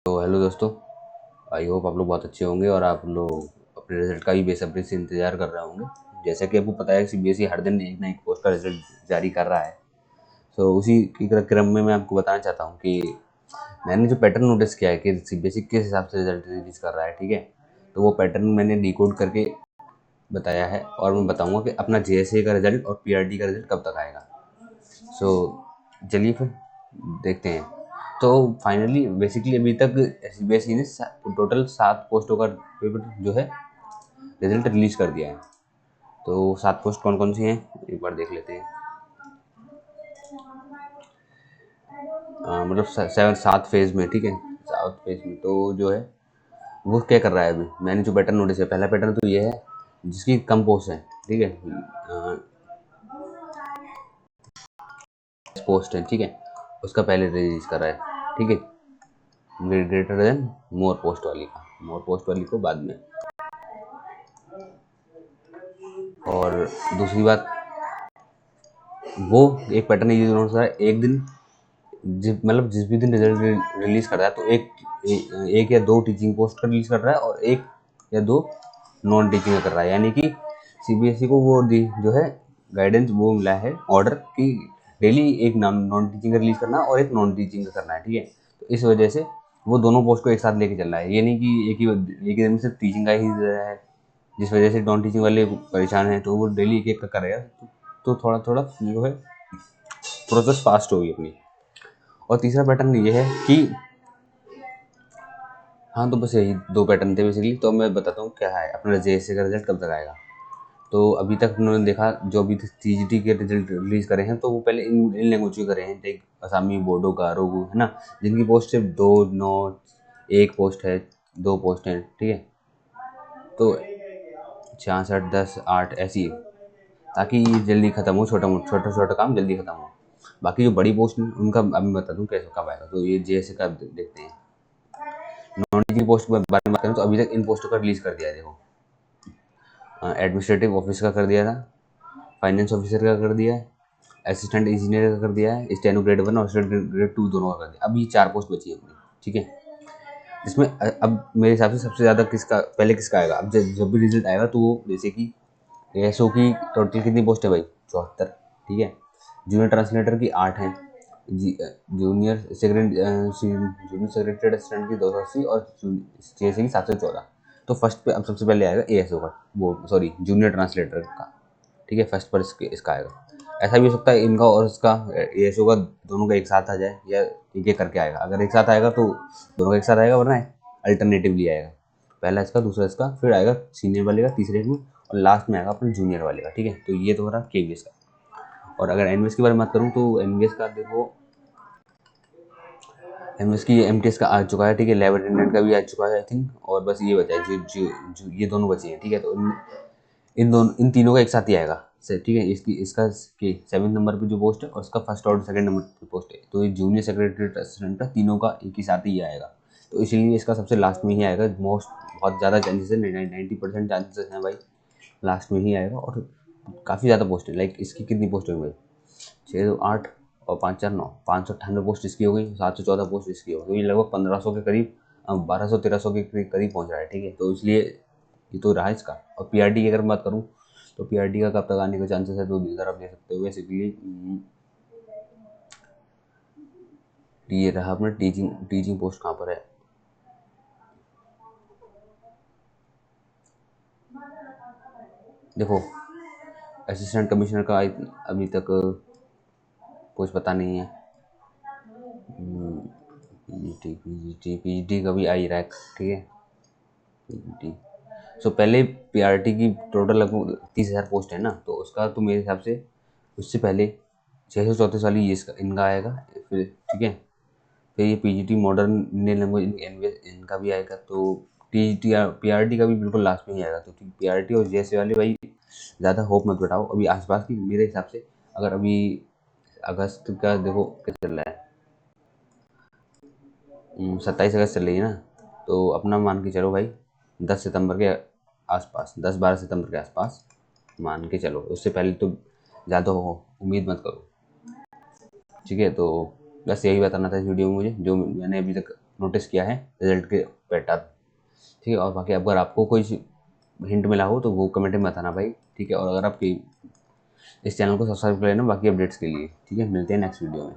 तो हेलो दोस्तों, I hope आप लोग बहुत अच्छे होंगे और आप लोग अपने रिजल्ट का भी बेसब्री से इंतज़ार कर रहे होंगे। जैसा कि आपको पता है सीबीएसई हर दिन एक ना एक पोस्ट का रिजल्ट जारी कर रहा है। तो उसी की क्रम में मैं आपको बताना चाहता हूँ कि मैंने जो पैटर्न नोटिस किया है कि सीबीएसई किस हिसाब से रिजल्ट रिलीज़ कर रहा है, ठीक है। तो वो पैटर्न मैंने डिकोड करके बताया है और मैं बताऊँगा कि अपना जेएसए का रिजल्ट और पीआरटी का रिजल्ट कब तक आएगा। सो चलिए फिर देखते हैं। तो फाइनली बेसिकली अभी तक सीबीएसई ने टोटल 7 पोस्टों का पेपर जो है रिजल्ट रिलीज कर दिया है। तो 7 पोस्ट कौन कौन सी हैं एक बार देख लेते हैं। मतलब 7 फेज में, ठीक है। 7 फेज में तो जो है वो क्या कर रहा है। अभी मैंने जो पैटर्न नोटिस है, पहला पैटर्न तो ये है जिसकी कम पोस्ट है, ठीक है। पोस्ट है, ठीक है, उसका पहले रिलीज कर रहा है, ठीक है। ग्रेटर देन मोर पोस्ट वाली का, मोर पोस्ट वाली को बाद में। और दूसरी बात, वो एक पैटर्न ये नोट है, एक दिन मतलब जिस भी दिन रिजल्ट रिलीज कर रहा है तो एक या दो टीचिंग पोस्ट का रिलीज कर रहा है और एक या दो नॉन टीचिंग का कर रहा है। यानी कि सीबीएसई को वो जो है गाइडेंस वो मिला है, ऑर्डर कि डेली एक नॉन टीचिंग का रिलीज करना है और एक नॉन टीचिंग का करना है, ठीक है। तो इस वजह से वो दोनों पोस्ट को एक साथ लेके चल रहा है। ये नहीं कि एक ही दिन में सिर्फ टीचिंग का ही दे रहा है, जिस वजह से नॉन टीचिंग वाले परेशान हैं। तो वो डेली एक एक का करेगा तो थोड़ा थोड़ा जो है प्रोसेस फास्ट होगी अपनी। और तीसरा पैटर्न ये है कि हाँ, तो बस यही 2 पैटर्न थे बेसिकली। तो मैं बताता हूँ क्या है अपना जेएसए का रिजल्ट कब तक आएगा। तो अभी तक उन्होंने देखा जो अभी सीजीटी के रिजल्ट रिलीज करे हैं तो वो पहले इन लैंग्वेज के करे हैं, लाइक असमी, बोडो, गारोगू, है ना, जिनकी पोस्ट सिर्फ 2, 9, 1 पोस्ट है, 2 पोस्ट हैं, ठीक है। तो 66, 10, 8 ऐसी है, ताकि ये जल्दी खत्म हो, छोटा छोटा काम जल्दी खत्म हो। बाकी जो बड़ी पोस्ट है उनका अब मैं बता दूँ कैसे कब आएगा। तो ये जेएसए का देखते हैं। नॉन टीचिंग पोस्ट के बारे में बात करें तो अभी तक इन पोस्टों का रिलीज कर दिया है। देखो, एडमिनिस्ट्रेटिव ऑफिस का कर दिया था, फाइनेंस ऑफिसर का कर दिया है, असिस्टेंट इंजीनियर का कर दिया है, स्टेनो ग्रेड 1 और असिस्टेंट ग्रेड 2 दोनों का कर दिया। अब ये 4 पोस्ट बची है अपनी, ठीक है। इसमें अब मेरे हिसाब से सबसे ज़्यादा पहले किसका आएगा। अब जब भी रिजल्ट आएगा तो वो जैसे कि एएसओ की टोटल कितनी पोस्ट है भाई, 74, ठीक है। जूनियर ट्रांसलेटर की 8 हैं, जूनियर सेक्रेटरी असिस्टेंट की 280 और जेएसए की 714। तो फर्स्ट पे अब सबसे पहले आएगा एएसओ का, वो सॉरी जूनियर ट्रांसलेटर का, ठीक है। फर्स्ट पर इसका आएगा। ऐसा भी हो सकता है इनका और इसका एएसओ का दोनों का एक साथ आ जाए, या एक एक करके आएगा। अगर एक साथ आएगा तो दोनों का एक साथ आएगा, वरना अल्टरनेटिवली आएगा। पहला इसका, दूसरा इसका, फिर आएगा सीनियर वाले का तीसरे में, और लास्ट में आएगा अपने जूनियर वाले का, ठीक है। तो ये तो रहा केवीएस का। और अगर एनवीएस के बारे में बात करूँ तो एनवीएस का देखो, एमएस की एमटीएस का आ चुका है, ठीक है। लैब अटेंडेंट का भी आ चुका है आई थिंक। और बस ये बचा है जो ये दोनों बचे हैं, ठीक है। तो इन तीनों का एक साथ ही आएगा, ठीक है। इसका 7 नंबर पे जो पोस्ट है और इसका फर्स्ट और सेकंड नंबर पे पोस्ट है। तो ये जूनियर सेक्रेटरी असिस्टेंट का तीनों का एक ही साथ ही आएगा। तो इसीलिए इसका सबसे लास्ट में ही आएगा। बहुत ज़्यादा चांसेस है, 90% चांसेस हैं भाई, लास्ट में ही आएगा। और काफ़ी ज़्यादा पोस्ट है, लाइक इसकी कितनी पोस्ट है भाई, 6, 8 और 5, 4, 9, 598 पोस्ट इसकी हो गई, 714 पोस्ट इसकी हो गई। तो ये लगभग 1500 के करीब, 1200-1300 के करीब पहुंच रहा है, ठीक है। तो इसलिए ये तो रहा इसका। और पीआरटी की अगर बात करूँ तो पीआरटी का कब तक आने का चांसेस है, तो इधर आप देख सकते हो बेसिकली। ये रहा अपना टीचिंग पोस्ट कहाँ पर है। देखो, असिस्टेंट कमिश्नर का अभी तक कुछ पता नहीं है। पीजीटी का भी आ ही रहा है, ठीक है। पीजीटी सो पहले पीआरटी की टोटल लगभग 30,000 पोस्ट है ना, तो उसका तो मेरे हिसाब से उससे पहले 634 वाली ये इनका आएगा फिर, ठीक है। फिर ये पीजीटी मॉडर्न इंडियन लैंग्वेज इनका भी आएगा। तो टीजीटी पीआरटी का भी बिल्कुल लास्ट में ही आएगा। तो पीआरटी और जेएसए वाले भाई ज़्यादा होप मत बैठाओ अभी आसपास की, मेरे हिसाब से। अगर अभी अगस्त का देखो क्या चल रहा है, 27 अगस्त चल रही है ना, तो अपना मान के चलो भाई 10 सितंबर के आसपास, 10-12 सितंबर के आसपास मान के चलो। उससे पहले तो ज़्यादा उम्मीद मत करो, ठीक है। तो बस यही बताना था इस वीडियो में मुझे, जो मैंने अभी तक नोटिस किया है रिजल्ट के पैटर्न, ठीक है। और बाकी अगर आपको कोई हिंट मिला हो तो वो कमेंट में बताना भाई, ठीक है। और अगर आपकी इस चैनल को सब्सक्राइब कर लेना बाकी अपडेट्स के लिए, ठीक है। मिलते हैं नेक्स्ट वीडियो में।